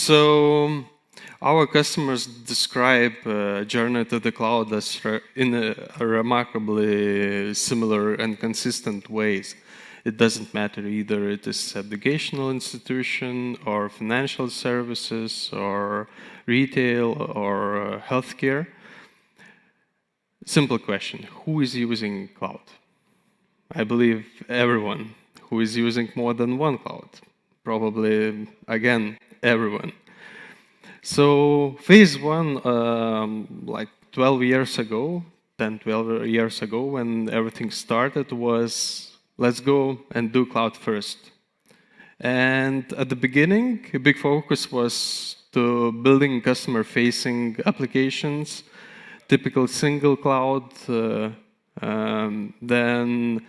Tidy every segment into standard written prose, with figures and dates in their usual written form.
So our customers describe journey to the cloud as in a remarkably similar and consistent ways. It doesn't matter either it is educational institution or financial services or retail or healthcare. Simple question, who is using cloud? I believe everyone. Who is using more than one cloud? Probably, again, everyone. So phase one, like 12 years ago, 10, 12 years ago, when everything started was, let's go and do cloud first. And at the beginning, a big focus was to building customer-facing applications, typical single cloud, then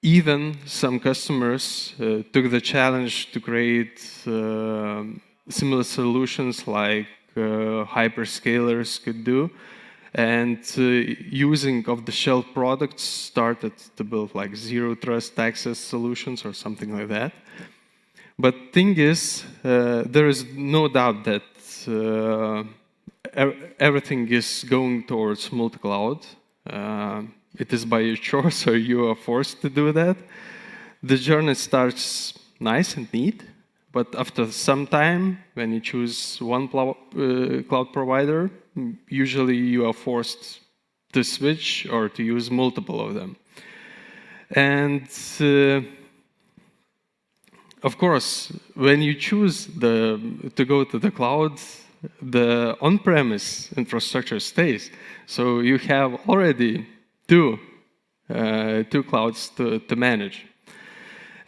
even some customers took the challenge to create similar solutions like hyperscalers could do, and using off-the-shelf products started to build like zero trust access solutions or something like that. But thing is, there is no doubt that everything is going towards multi-cloud. It is by your choice or you are forced to do that. The journey starts nice and neat, but after some time, when you choose one cloud provider, usually you are forced to switch or to use multiple of them. And of course, when you choose to go to the cloud, the on-premise infrastructure stays. So you have already two clouds to manage.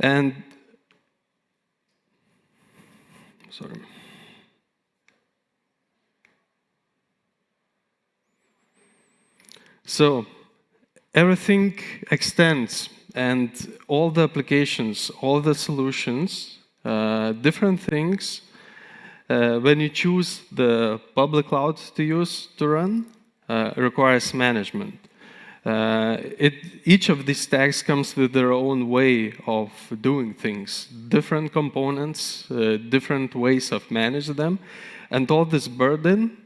And sorry. So everything extends, and all the applications, all the solutions, different things. When you choose the public cloud to use to run, requires management. Each of these stacks comes with their own way of doing things, different components, different ways of managing them, and all this burden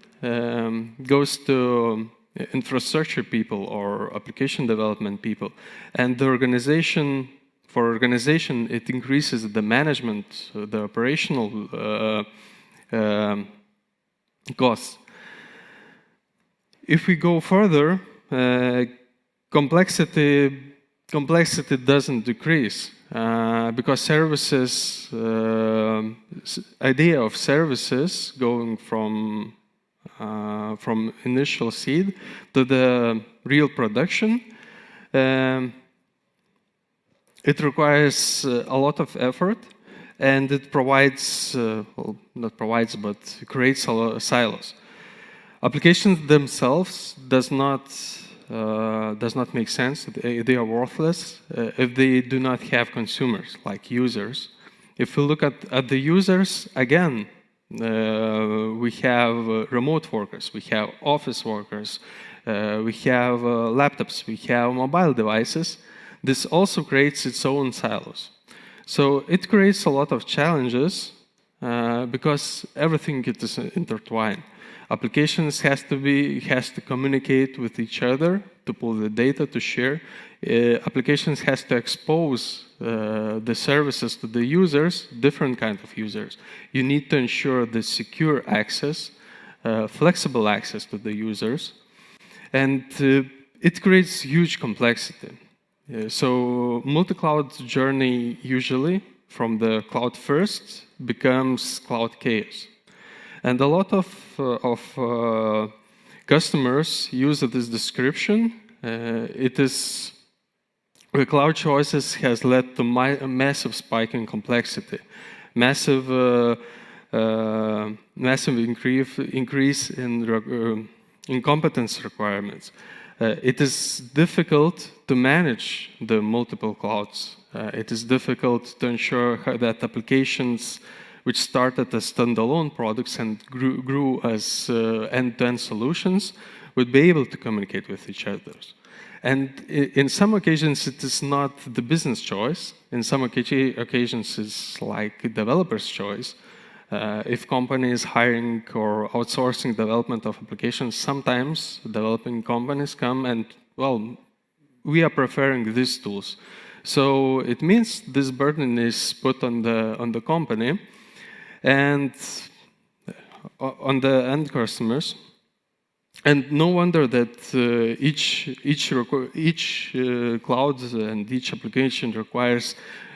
goes to infrastructure people or application development people. And the organization, for organization, it increases the management, the operational costs. If we go further, complexity doesn't decrease because services, idea of services going from initial seed to the real production, it requires a lot of effort, and it provides, well, not provides, but creates a lot of silos. Applications themselves does not make sense. They are worthless if they do not have consumers, like users. If we look at the users, again, we have remote workers, we have office workers, we have laptops, we have mobile devices. This also creates its own silos. So it creates a lot of challenges because everything is intertwined. Applications has to communicate with each other, to pull the data, to share. Applications has to expose the services to the users, different kind of users. You need to ensure the secure access, flexible access to the users, and it creates huge complexity. So multi-cloud journey usually from the cloud first becomes cloud chaos. And a lot of customers use this description. The cloud choices has led to a massive spike in complexity, massive increase in competence requirements. It is difficult to manage the multiple clouds. It is difficult to ensure that applications which started as standalone products and grew as end-to-end solutions would be able to communicate with each other. And in some occasions, it is not the business choice. In some occasions, it's like a developer's choice. If company is hiring or outsourcing development of applications, sometimes developing companies come and, well, we are preferring these tools. So it means this burden is put on the company and on the end customers. And no wonder that each cloud and each application requires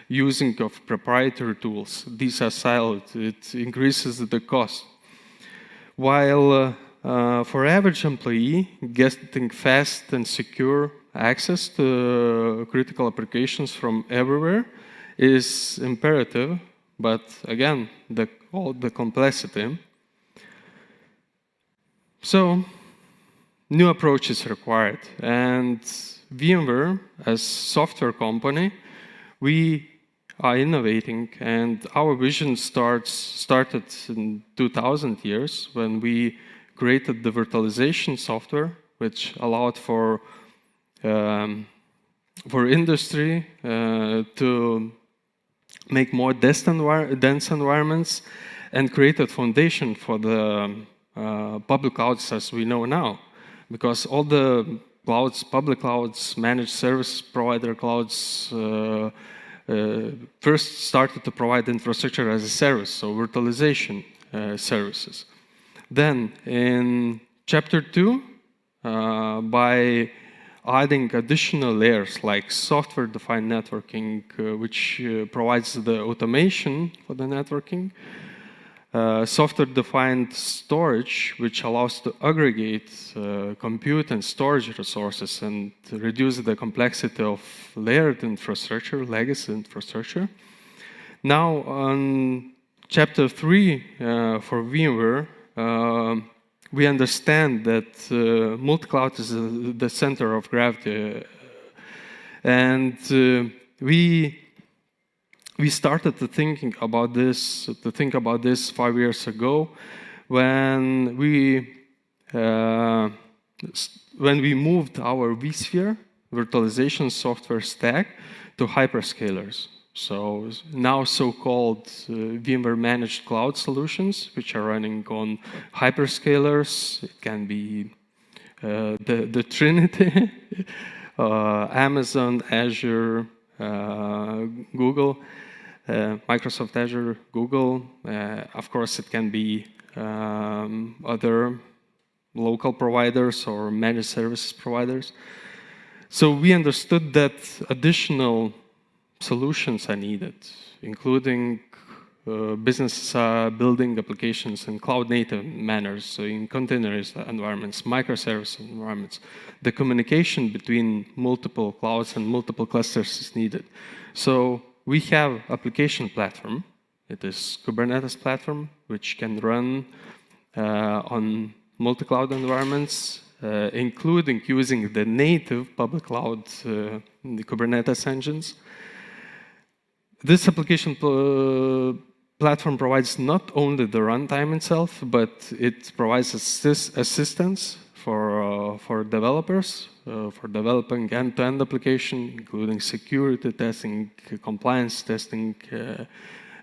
using of proprietary tools. These are siloed. It increases the cost. While for average employee, getting fast and secure access to critical applications from everywhere is imperative, but again, all the complexity. So, new approach is required, and VMware, as software company, we are innovating, and our vision started in 2000 years when we created the virtualization software, which allowed for industry to make more dense environments and created foundation for the public clouds as we know now. Because all the clouds, public clouds, managed service provider clouds, first started to provide infrastructure as a service, so virtualization services. Then in chapter 2, by adding additional layers like software-defined networking, which provides the automation for the networking, software-defined storage, which allows to aggregate compute and storage resources and reduce the complexity of layered infrastructure, legacy infrastructure. Now, on chapter 3 for VMware, we understand that multi-cloud is the center of gravity, and we started to think about this 5 years ago when we moved our vSphere virtualization software stack to hyperscalers. So now so-called VMware managed cloud solutions, which are running on hyperscalers. It can be the Trinity, Amazon, Azure, Google, Microsoft Azure, Google. Of course, it can be other local providers or managed services providers. So we understood that additional solutions are needed, including businesses are building applications in cloud-native manners, so in containerized environments, microservice environments. The communication between multiple clouds and multiple clusters is needed. So we have application platform. It is Kubernetes platform, which can run on multi-cloud environments, including using the native public cloud, the Kubernetes engines. This application platform provides not only the runtime itself, but it provides assistance for developers, for developing end-to-end application, including security testing, compliance testing,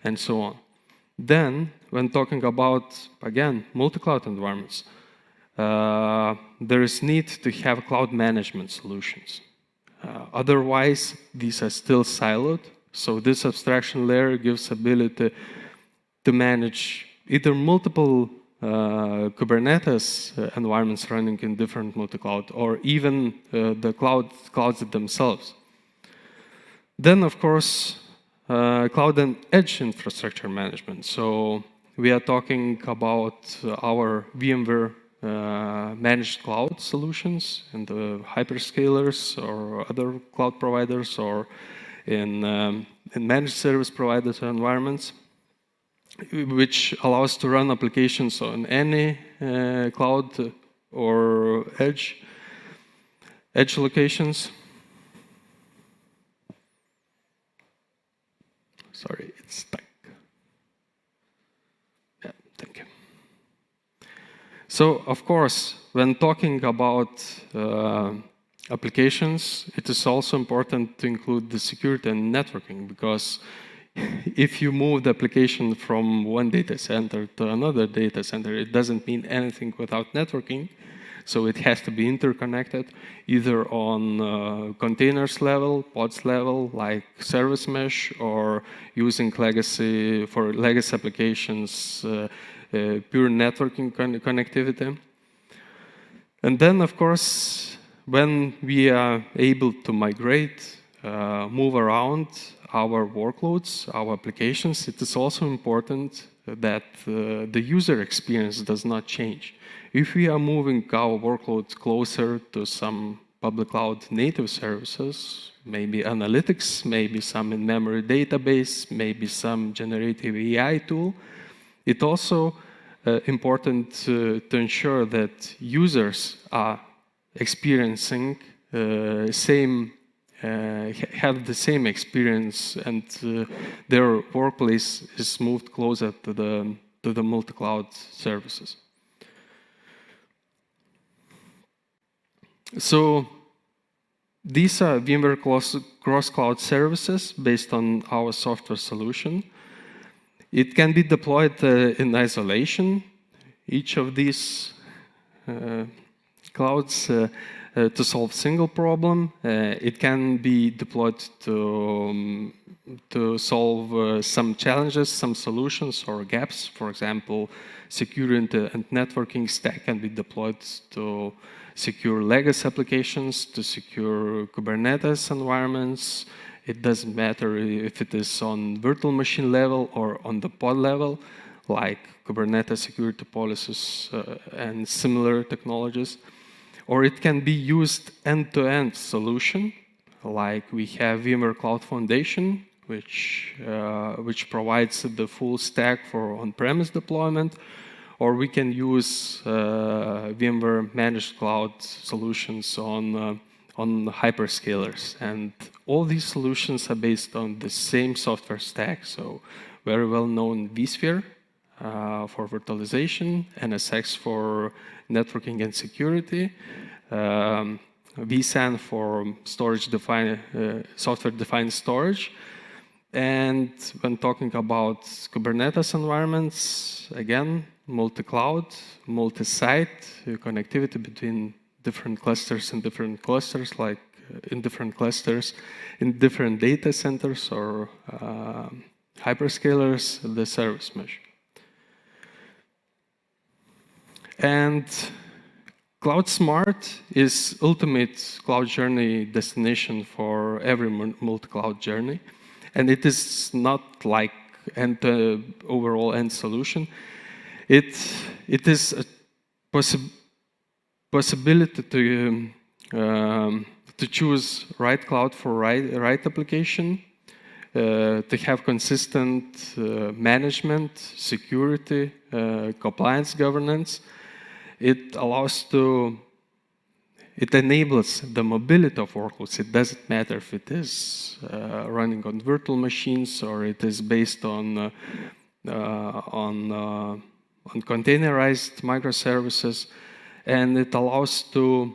and so on. Then, when talking about, again, multi-cloud environments, there is need to have cloud management solutions. Otherwise, these are still siloed. So this abstraction layer gives ability to manage either multiple Kubernetes environments running in different multi-cloud, or even the clouds themselves. Then, of course, cloud and edge infrastructure management. So we are talking about our VMware managed cloud solutions in the hyperscalers or other cloud providers, or in managed service providers environments, which allows to run applications on any cloud or edge locations. Sorry, it's stuck. Yeah, thank you. So, of course, when talking about applications, it is also important to include the security and networking, because if you move the application from one data center to another data center, it doesn't mean anything without networking. So it has to be interconnected either on containers level, pods level, like service mesh, or using legacy applications, pure networking connectivity. And then, of course, when we are able to migrate, move around our workloads, our applications, it is also important that the user experience does not change. If we are moving our workloads closer to some public cloud native services, maybe analytics, maybe some in-memory database, maybe some generative AI tool, it's also important to ensure that users are experiencing have the same experience, and their workplace is moved closer to the multi-cloud services. So these are VMware cross-cloud services based on our software solution. It can be deployed in isolation. Each of these clouds to solve single problem. It can be deployed to solve some challenges, some solutions or gaps. For example, security and networking stack can be deployed to secure legacy applications, to secure Kubernetes environments. It doesn't matter if it is on virtual machine level or on the pod level, like Kubernetes security policies and similar technologies. Or it can be used end-to-end solution, like we have VMware Cloud Foundation, which provides the full stack for on-premise deployment, or we can use VMware Managed Cloud solutions on hyperscalers. And all these solutions are based on the same software stack. So very well-known vSphere for virtualization, NSX for networking and security, vSAN for software-defined storage. And when talking about Kubernetes environments, again, multi-cloud, multi-site, connectivity between different clusters and different clusters, like in different clusters, in different data centers or hyperscalers, the service mesh. And Cloud Smart is ultimate cloud journey destination for every multi-cloud journey. And it is not like an overall end solution. It is a possibility to choose right cloud for right application, to have consistent management, security, compliance governance. It enables the mobility of workloads. It doesn't matter if it is running on virtual machines or it is based on containerized microservices, and it allows to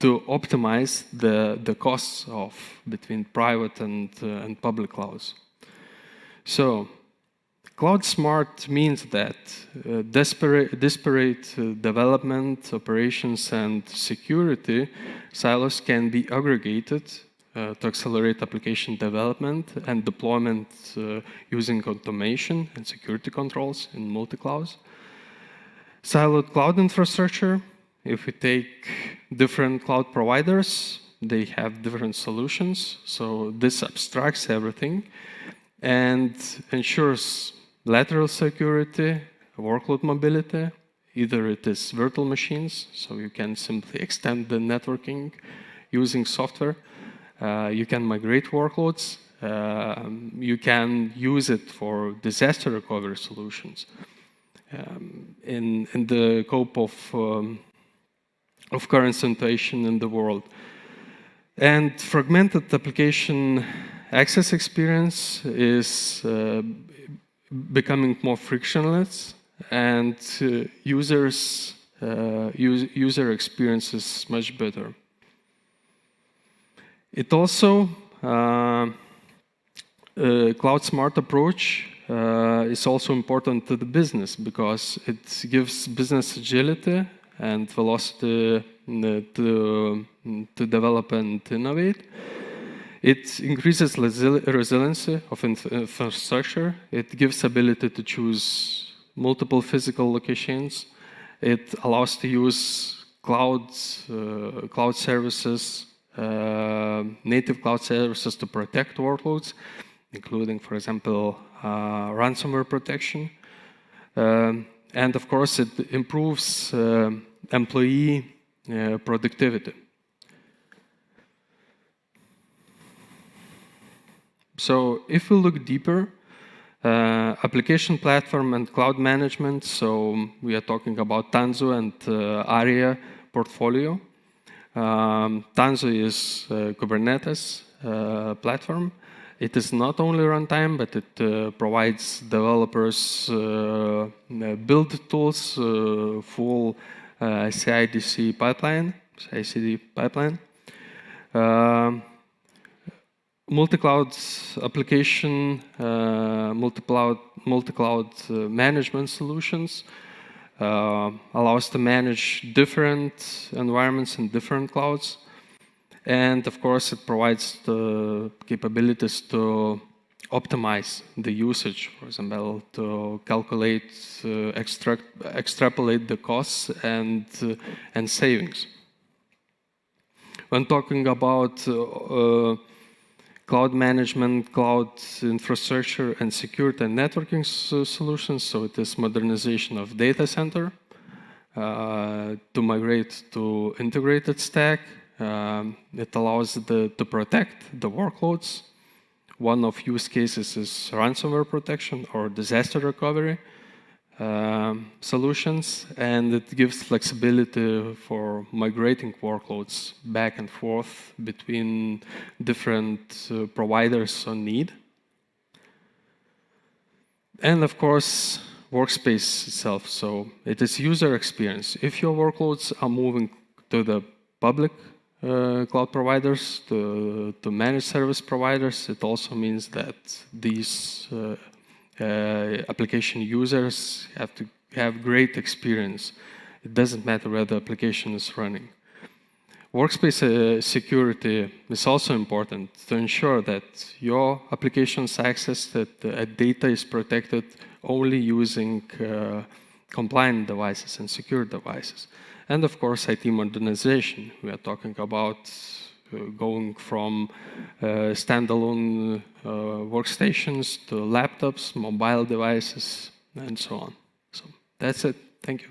optimize the costs between private and public clouds. So Cloud Smart means that disparate development, operations, and security silos can be aggregated to accelerate application development and deployment using automation and security controls in multi-clouds. Siloed cloud infrastructure, if we take different cloud providers, they have different solutions. So this abstracts everything and ensures lateral security, workload mobility. Either it is virtual machines, so you can simply extend the networking using software. You can migrate workloads. You can use it for disaster recovery solutions. In the scope of current situation in the world. And fragmented application access experience is becoming more frictionless, and user experience is much better. It also cloud smart approach is also important to the business because it gives business agility and velocity to develop and innovate. It increases resiliency of infrastructure. It gives ability to choose multiple physical locations. It allows to use cloud services, native cloud services to protect workloads, including, for example, ransomware protection. And of course, it improves employee productivity. So if we look deeper, application platform and cloud management, so we are talking about Tanzu and ARIA portfolio. Tanzu is a Kubernetes platform. It is not only runtime, but it provides developers build tools, full CI/CD pipeline, multi-cloud application, multi-cloud management solutions allows to manage different environments in different clouds. And of course, it provides the capabilities to optimize the usage, for example, to calculate, extrapolate the costs and savings. When talking about cloud management, cloud infrastructure, and security and networking solutions, so it is modernization of data center to migrate to integrated stack. It allows to protect the workloads. One of use cases is ransomware protection or disaster recovery solutions, and it gives flexibility for migrating workloads back and forth between different providers on need. And of course, workspace itself. So it is user experience. If your workloads are moving to the public cloud providers, to managed service providers, it also means that these application users have to have great experience. It doesn't matter where the application is running. Workspace security is also important to ensure that your application's access, that data is protected only using compliant devices and secure devices. And of course, IT modernization. We are talking about going from standalone workstations to laptops, mobile devices, and so on. So that's it. Thank you.